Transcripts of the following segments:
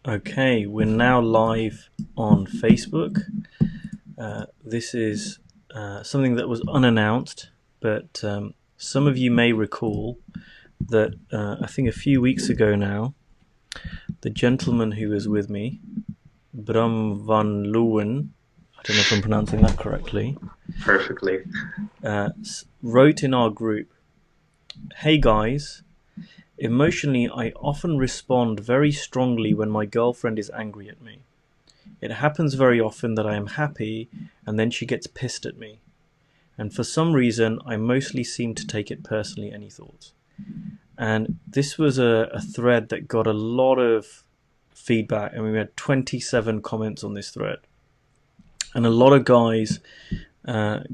Okay, we're now live on Facebook. This is something that was unannounced, but some of you may recall that I think a few weeks ago now, the gentleman who was with me, Bram van Leeuwen, I don't know if I'm pronouncing that correctly, Perfectly. wrote in our group, "Hey guys, emotionally I often respond very strongly when my girlfriend is angry at me. It happens very often that I am happy and then she gets pissed at me. And for some reason, I mostly seem to take it personally. Any thoughts?" And this was a thread that got a lot of feedback. And we had 27 comments on this thread. And a lot of guys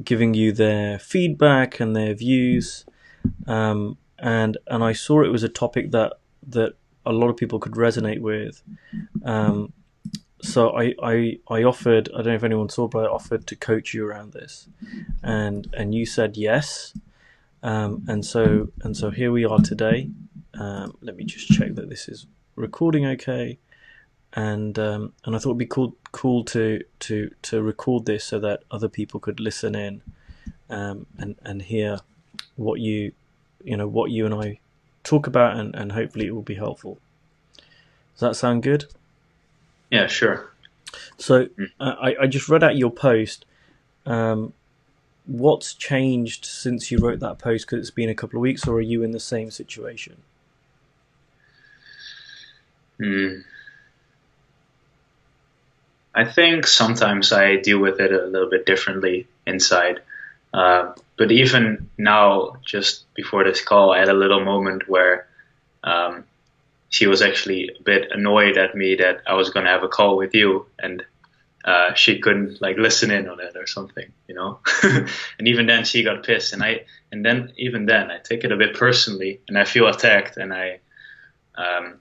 giving you their feedback and their views. And I saw it was a topic that a lot of people could resonate with. So I offered, I don't know if anyone saw, but I offered to coach you around this, and you said yes, and so here we are today. Let me just check that this is recording okay, and I thought it'd be cool to record this so that other people could listen in, and hear what you and I talk about, and hopefully it will be helpful. Does that sound good? Yeah, sure. So I just read out your post. What's changed since you wrote that post? Because it's been a couple of weeks, or are you in the same situation? I think sometimes I deal with it a little bit differently inside. But even now, just before this call, I had a little moment where she was actually a bit annoyed at me that I was going to have a call with you, and she couldn't listen in on it or something, you know. And even then, she got pissed, and then I take it a bit personally, and I feel attacked, and um,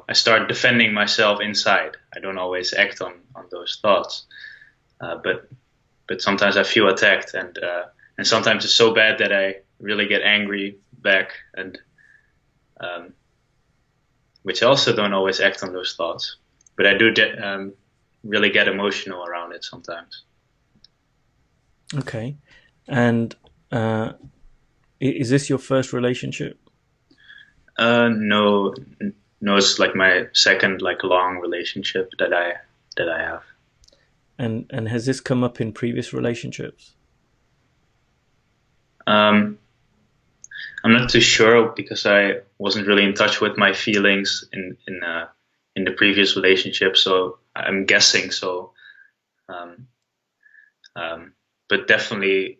I start defending myself inside. I don't always act on those thoughts, but sometimes I feel attacked, and sometimes it's so bad that I really get angry back, and which I also don't always act on those thoughts, but I do really get emotional around it sometimes. Okay, and is this your first relationship? No, no, it's like my second long relationship that I have. And has this come up in previous relationships? I'm not too sure because I wasn't really in touch with my feelings in the previous relationship, so I'm guessing so. Um, but definitely,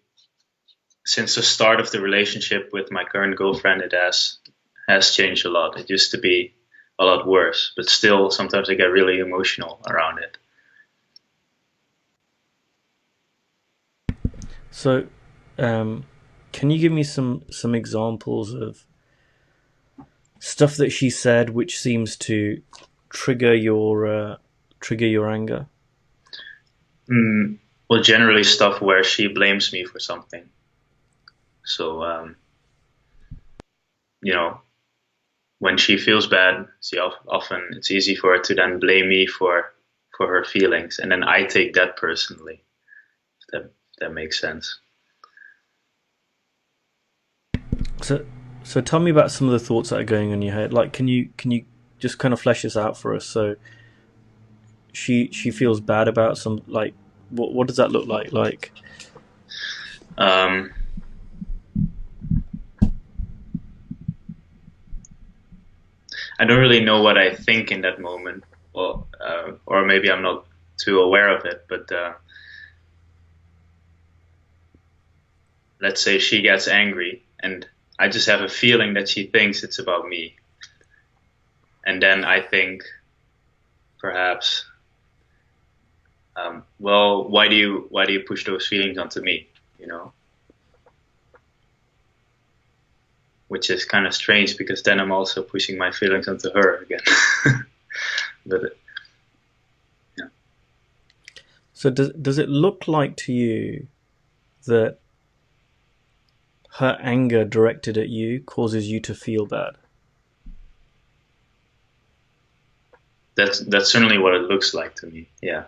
since the start of the relationship with my current girlfriend, it has changed a lot. It used to be a lot worse, but still, sometimes I get really emotional around it. So, can you give me some examples of stuff that she said which seems to trigger your anger? Well, generally stuff where she blames me for something. So, when she feels bad, often it's easy for her to then blame me for her feelings, and then I take that personally. If that makes sense. So tell me about some of the thoughts that are going on in your head. Like, can you just kind of flesh this out for us? So she feels bad about some, like, what does that look like? Um, I don't really know what I think in that moment, or maybe I'm not too aware of it. But let's say she gets angry, and I just have a feeling that she thinks it's about me, and then I think perhaps, well, why do you push those feelings onto me? You know, which is kind of strange because then I'm also pushing my feelings onto her again. But yeah. So does it look like to you that her anger directed at you causes you to feel bad? that's certainly what it looks like to me. Yeah,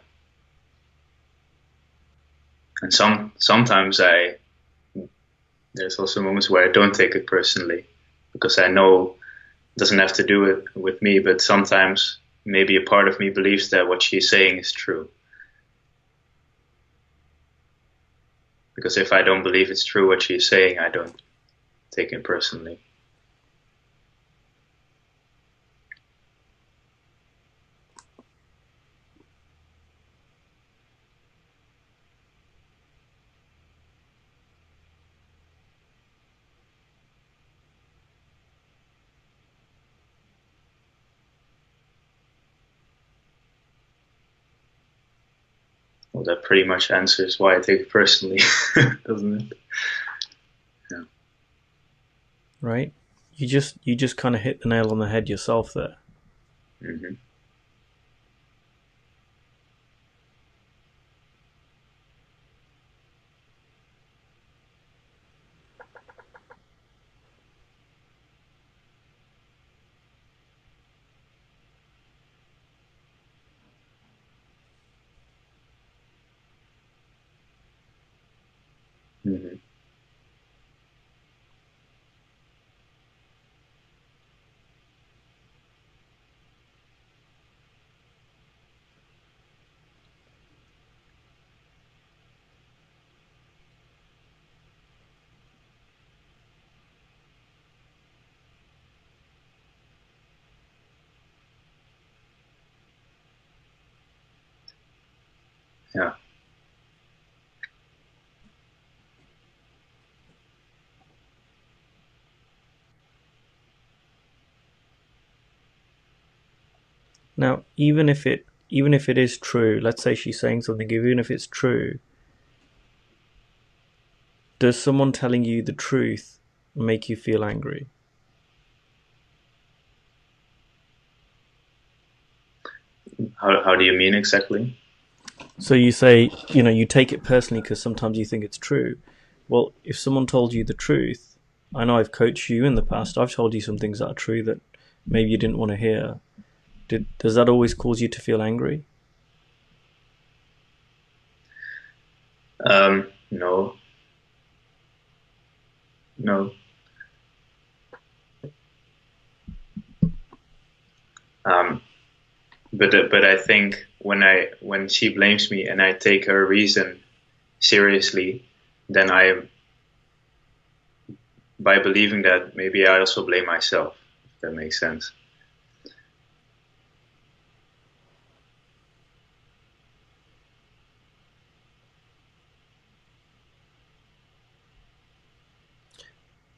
and sometimes there's also moments where I don't take it personally because I know it doesn't have to do it with me, but sometimes maybe a part of me believes that what she's saying is true. Because if I don't believe it's true what she's saying, I don't take it personally. Well, that pretty much answers why I take it personally, doesn't it? Yeah. Right? You just kind of hit the nail on the head yourself there. Mm-hmm. Mm-hmm. Yeah. Now, even if it is true, let's say she's saying something, even if it's true, does someone telling you the truth make you feel angry? How do you mean exactly? So you say, you take it personally because sometimes you think it's true. Well, if someone told you the truth, I know I've coached you in the past, I've told you some things that are true that maybe you didn't want to hear. Does that always cause you to feel angry? No, no. Um, but I think when she blames me and I take her reason seriously, then by believing that maybe I also blame myself. If that makes sense.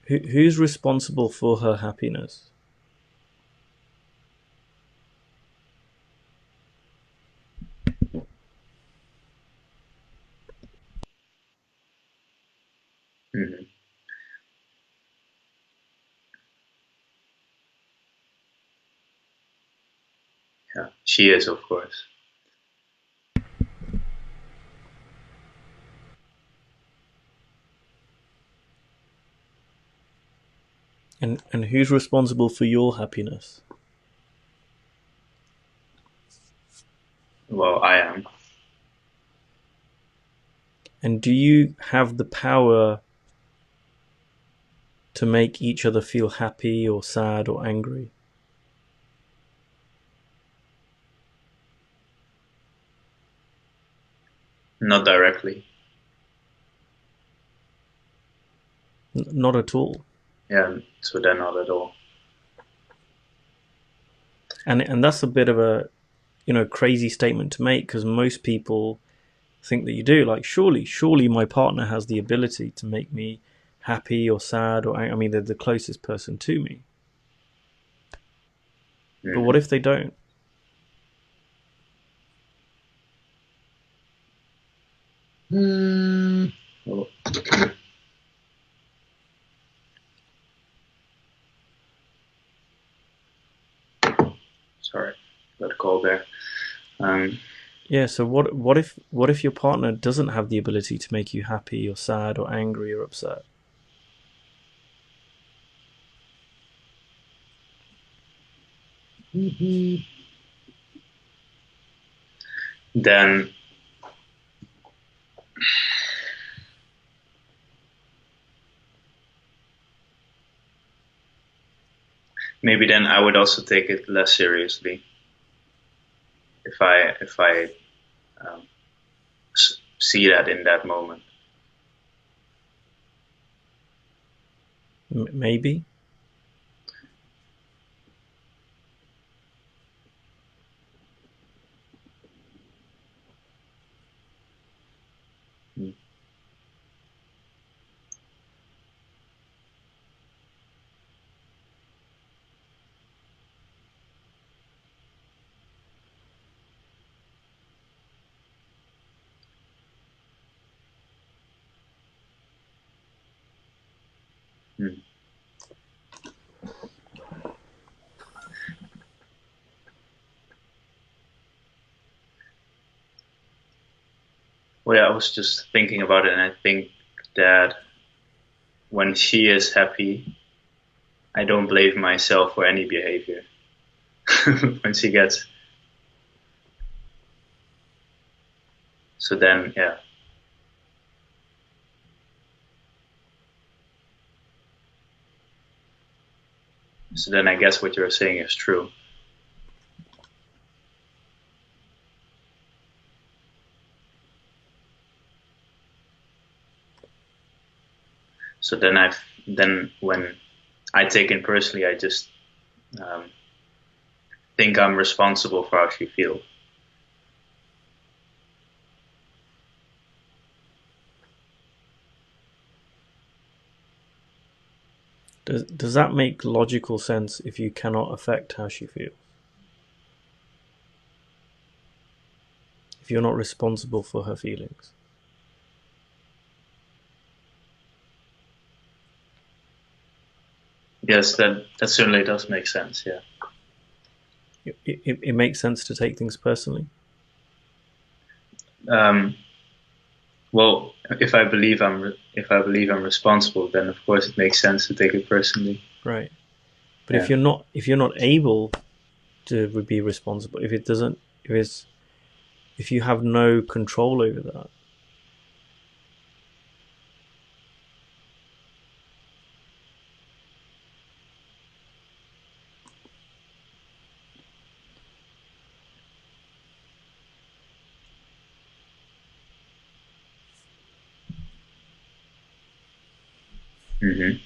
Who's responsible for her happiness? Mm-hmm. Yeah, she is, of course. And who's responsible for your happiness? Well, I am. And do you have the power to make each other feel happy or sad or angry? Not directly. Not at all. Yeah, so then not at all. And that's a bit of a crazy statement to make because most people think that you do. Like, surely my partner has the ability to make me happy or sad or I mean they're the closest person to me. But what Mm-hmm. if they don't? Oh, sorry, got a call there. Um, Yeah, so what if your partner doesn't have the ability to make you happy or sad or angry or upset? then maybe then I would also take it less seriously if I um, see that in that moment. Maybe. Mm. Mm. Well, yeah, I was just thinking about it, and I think that when she is happy, I don't blame myself for any behavior. When she gets, so then, yeah. So then I guess what you're saying is true. So then when I take it personally, I just um, think I'm responsible for how she feels. Does that make logical sense if you cannot affect how she feels? If you're not responsible for her feelings? Yes, that certainly does make sense. Yeah. It makes sense to take things personally. Um, well, if I believe I'm responsible, then of course it makes sense to take it personally. Right. But Yeah. if you're not able to be responsible, if it doesn't, if you have no control over that, Hmm.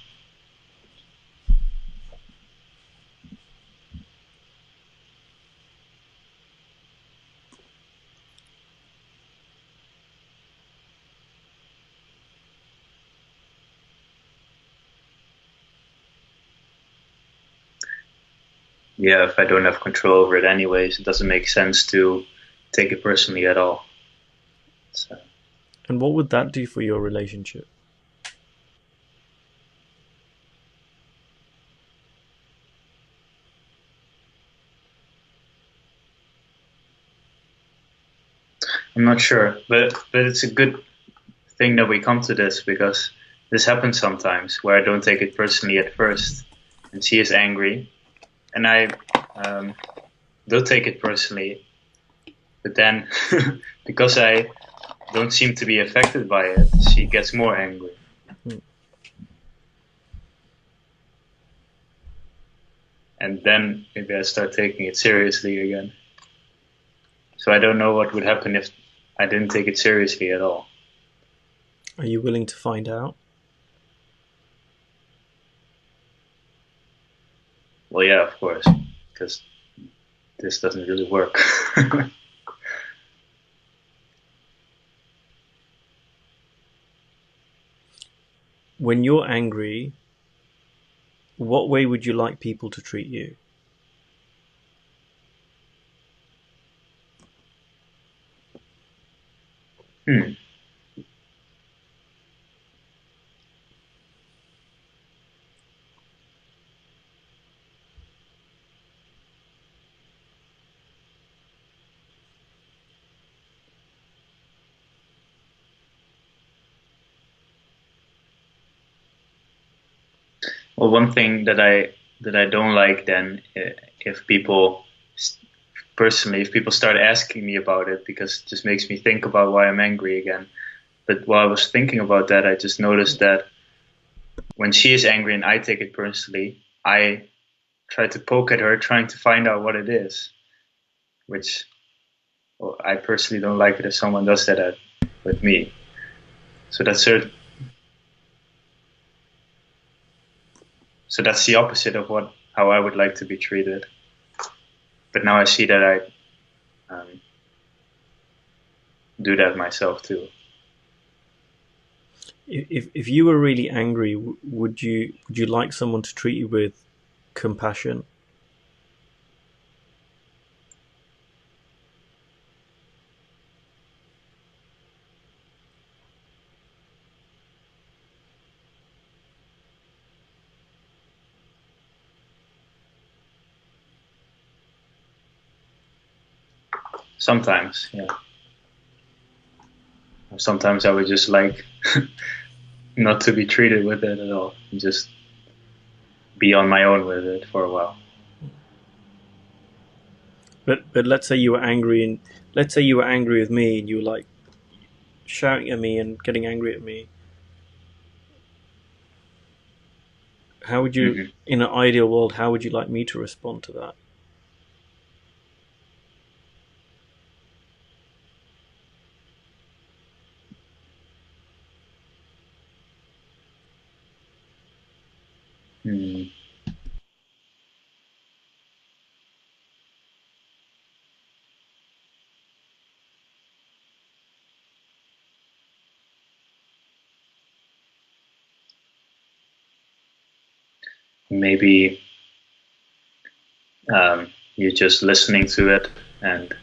Yeah. If I don't have control over it anyways, it doesn't make sense to take it personally at all. So, and what would that do for your relationship? I'm not sure, but it's a good thing that we come to this because this happens sometimes where I don't take it personally at first, and she is angry, and I um, don't take it personally, but then because I don't seem to be affected by it, she gets more angry, Hmm. and then maybe I start taking it seriously again. So I don't know what would happen if I didn't take it seriously at all. Are you willing to find out? Well, yeah, of course, because this doesn't really work. When you're angry, what way would you like people to treat you? Hmm. Well, one thing that I don't like then if people personally if people start asking me about it, because it just makes me think about why I'm angry again. But while I was thinking about that, I just noticed that when she is angry and I take it personally, I try to poke at her, trying to find out what it is, which, well, I personally don't like it if someone does that with me. So that's the opposite of how I would like to be treated. But now I see that I do that myself too. If you were really angry, would you like someone to treat you with compassion? Sometimes, yeah. Sometimes I would just like not to be treated with it at all, and just be on my own with it for a while. But let's say you were angry, and let's say you were angry with me, and you were like shouting at me and getting angry at me. How would you, Hmm. in an ideal world, how would you like me to respond to that? Hmm. Maybe you're just listening to it, and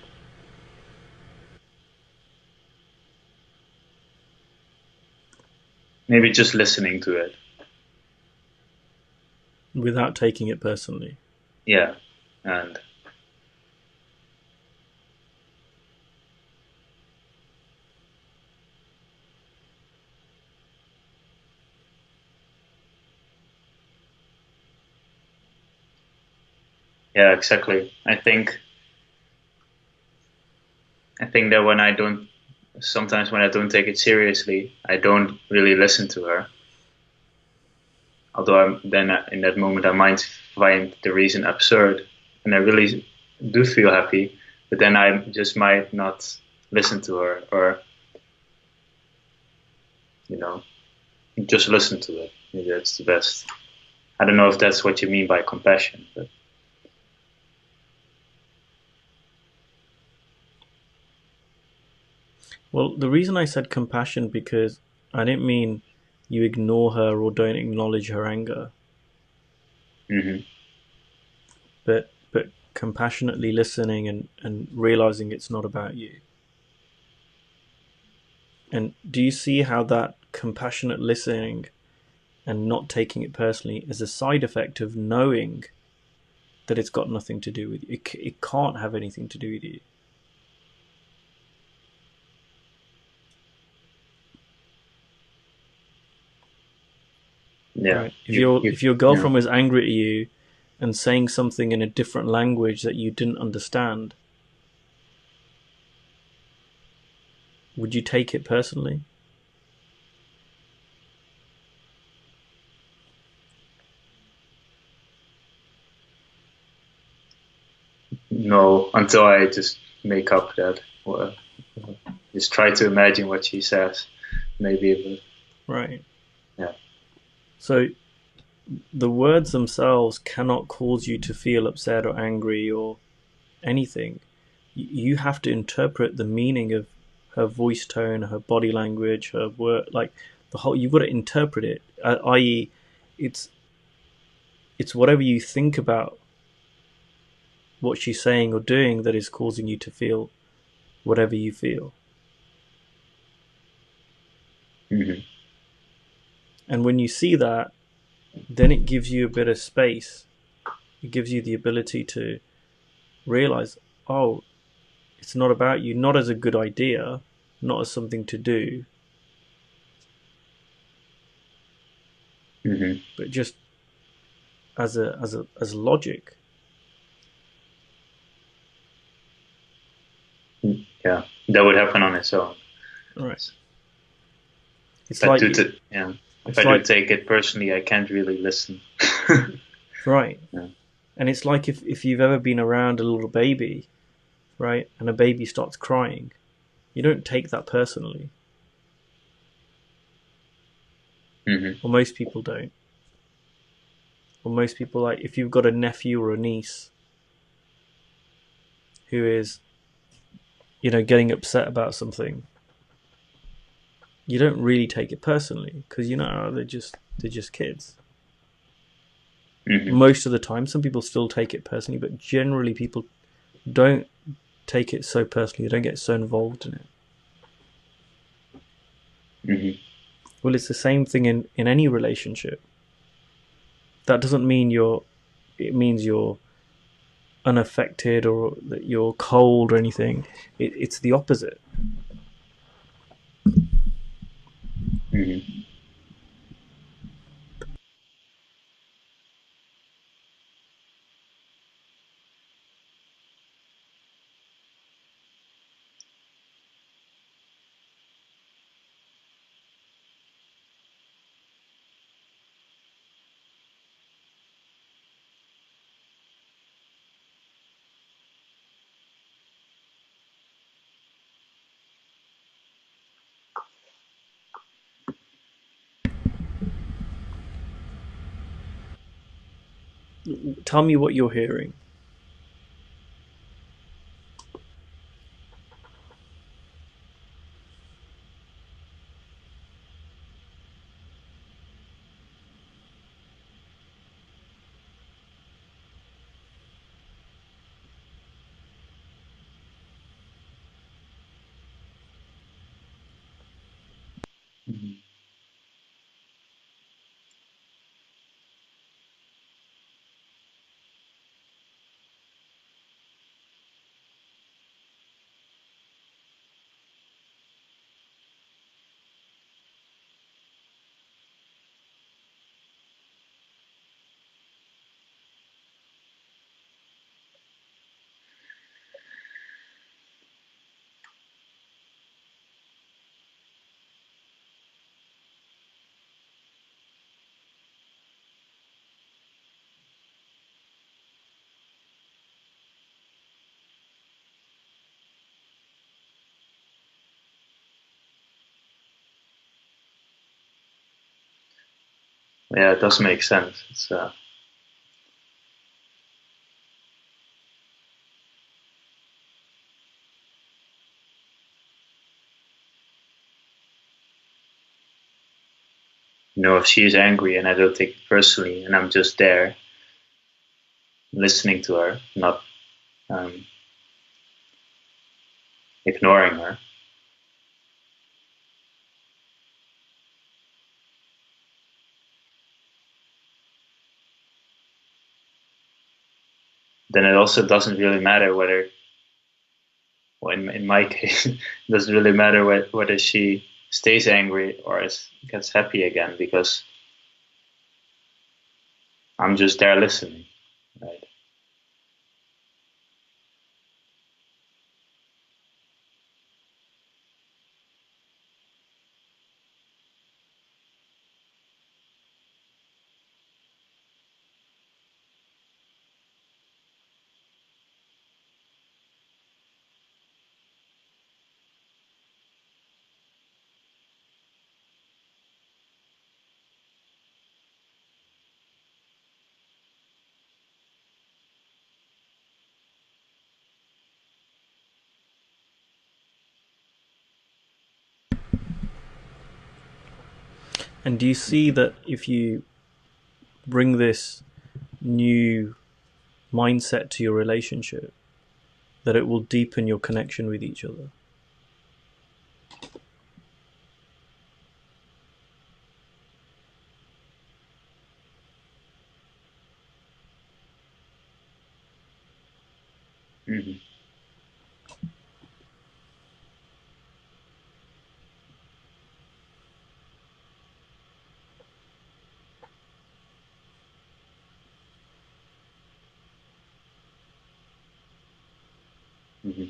maybe just listening to it. Without taking it personally. Yeah, and yeah, exactly. I think that sometimes when I don't take it seriously, I don't really listen to her. Although then in that moment I might find the reason absurd, and I really do feel happy, but then I just might not listen to her, or you know, just listen to it. Maybe that's the best. I don't know if that's what you mean by compassion, but Well, the reason I said compassion because I didn't mean you ignore her or don't acknowledge her anger, hmm but compassionately listening and realizing it's not about you. And do you see how that compassionate listening and not taking it personally is a side effect of knowing that it's got nothing to do with you? It can't have anything to do with you. yeah, Right. If your yeah. girlfriend was angry at you and saying something in a different language that you didn't understand, would you take it personally? No, until I just make up that, or just try to imagine what she says, maybe. Right. But yeah. So the words themselves cannot cause you to feel upset or angry or anything. You have to interpret the meaning of her voice tone, her body language, her word, like the whole. You've got to interpret it. I.e., it's it's whatever you think about what she's saying or doing that is causing you to feel whatever you feel. Hmm. And when you see that, then it gives you a bit of space. It gives you the ability to realize, oh, it's not about you, not as a good idea, not as something to do, Hmm. but just as logic. yeah, that would happen on its own. Right. If It's I like do, yeah, if it's I do like take it personally, I can't really listen. right. Yeah. And it's like if you've ever been around a little baby, right, and a baby starts crying, you don't take that personally, Hmm. or most people don't. Or most people, like, if you've got a nephew or a niece who is, getting upset about something, you don't really take it personally because they're just kids. Hmm. Most of the time, some people still take it personally, but generally people don't take it so personally. They don't get so involved in it. Hmm. Well, it's the same thing in any relationship. That doesn't mean it means you're unaffected or that you're cold or anything. It's the opposite. Hmm. Tell me what you're hearing. Hmm. Yeah, it does make sense. It's if she's angry and I don't take it personally, and I'm just there listening to her, not um, ignoring her, then it also doesn't really matter whether, well, in my case, it doesn't really matter whether she stays angry or gets happy again because I'm just there listening, right? And do you see that if you bring this new mindset to your relationship, that it will deepen your connection with each other? Hmm. Hmm.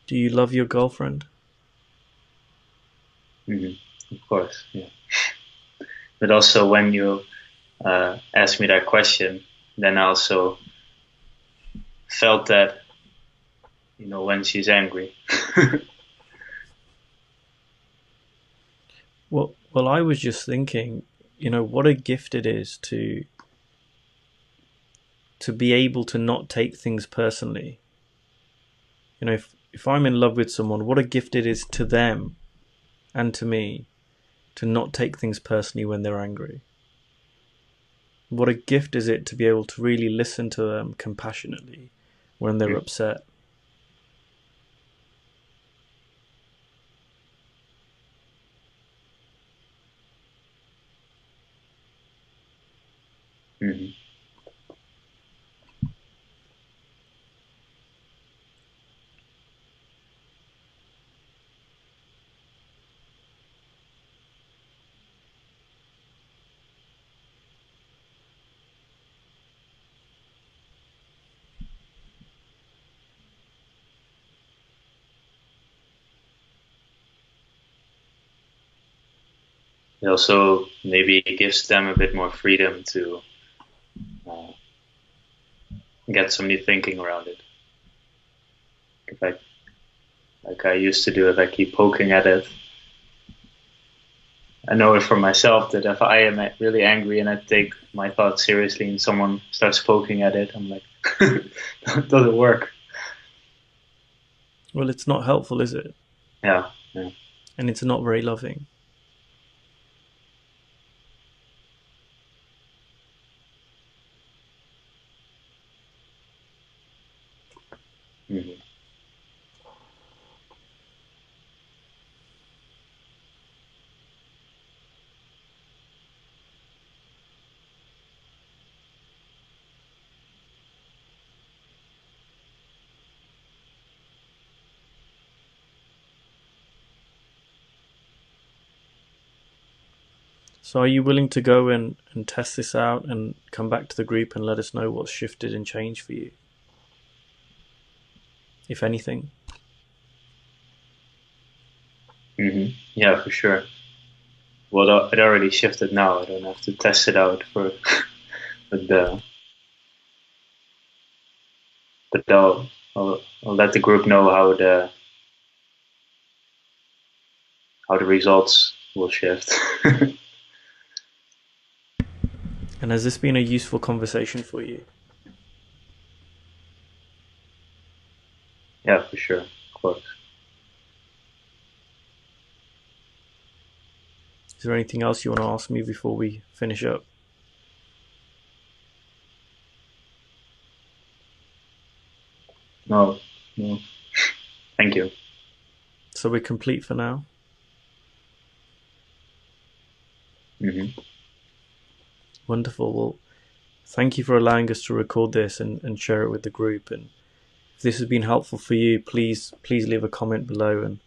Do you love your girlfriend? Of course, yeah. But also, when you asked me that question, then I also felt that, when she's angry. Well, I was just thinking, what a gift it is to be able to not take things personally. If I'm in love with someone, what a gift it is to them and to me to not take things personally when they're angry. What a gift is it to be able to really listen to them compassionately when they're upset. Mm-hmm. It also maybe gives them a bit more freedom to uh, get some new thinking around it. If I, like I used to do, if I keep poking at it, I know it for myself that if I am really angry and I take my thoughts seriously and someone starts poking at it, I'm like, that doesn't work. Well, it's not helpful, is it? Yeah, yeah. And it's not very loving. Mm-hmm. So are you willing to go and test this out and come back to the group and let us know what's shifted and changed for you, if anything? Mm-hmm. Yeah, for sure. Well, it already shifted now. I don't have to test it out for, but I'll let the group know how the results will shift. And has this been a useful conversation for you? Yeah, for sure, of course. Is there anything else you want to ask me before we finish up? No, no, thank you. So we're complete for now. Mm-hmm. Wonderful. Well, thank you for allowing us to record this and share it with the group. And if this has been helpful for you, please leave a comment below. And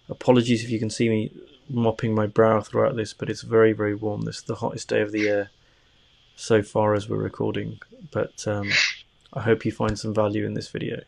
apologies if you can see me mopping my brow throughout this, but it's very, very warm. This is the hottest day of the year so far as we're recording. But I hope you find some value in this video.